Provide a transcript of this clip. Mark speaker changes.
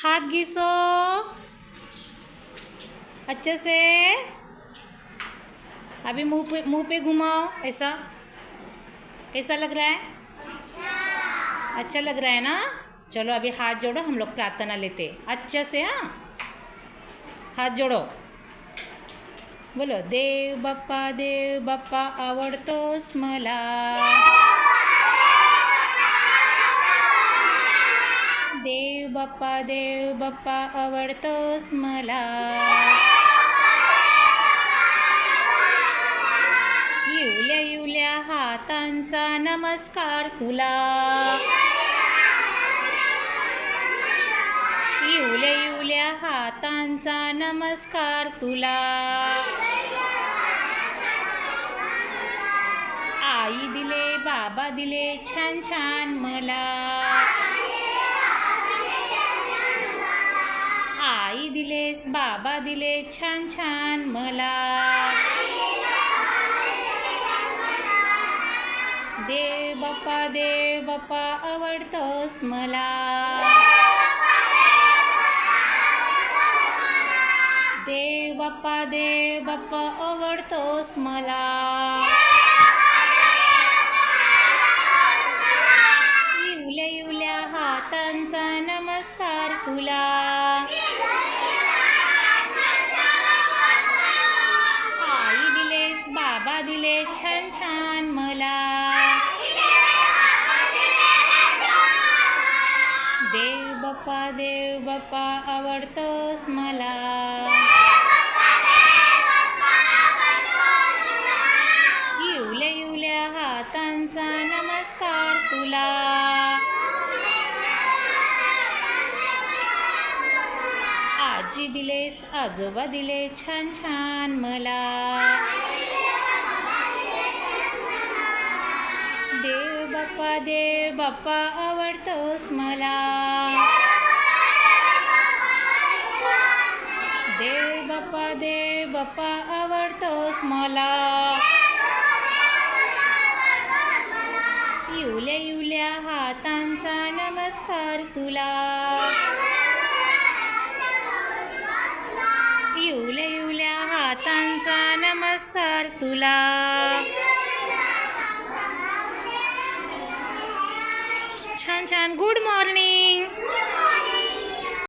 Speaker 1: हाथ घिसो अच्छे से। अभी मुंह पे घुमाओ ऐसा। कैसा लग रहा है? अच्छा लग रहा है ना। चलो अभी हाथ जोड़ो, हम लोग प्रार्थना लेते अच्छे से। हाँ, हाथ जोड़ो, बोलो देव बाप्पा आवडतोस मला। देव बाप्पा आवडतोस मला। येवल्या हातांचा नमस्कार तुला। येवल्या हातांचा नमस्कार तुला। आई दिले बाबा दिले छान छान मला। आई दिलेस बाबा दिले छान छान मला। देव बाप्पा आवडतोस मला। देव बाप्पा आवडतोस मला। येवल्या हातांचा नमस्कार तुला। आई दिलेस बाबा दिले छान छान मला। देव बाप्पा आवडतोस मला। येवल्या हातांचा नमस्कार तुला। आजी दिलेस आजोबा दिले छान छान मला। देव बाप्पा आवडतोस मला। देव बाप्पा आवडतोस मला। येवल्या हातांचा नमस्कार तुला। येवल्या हातांचा नमस्कार तुला। छान छान. Good morning.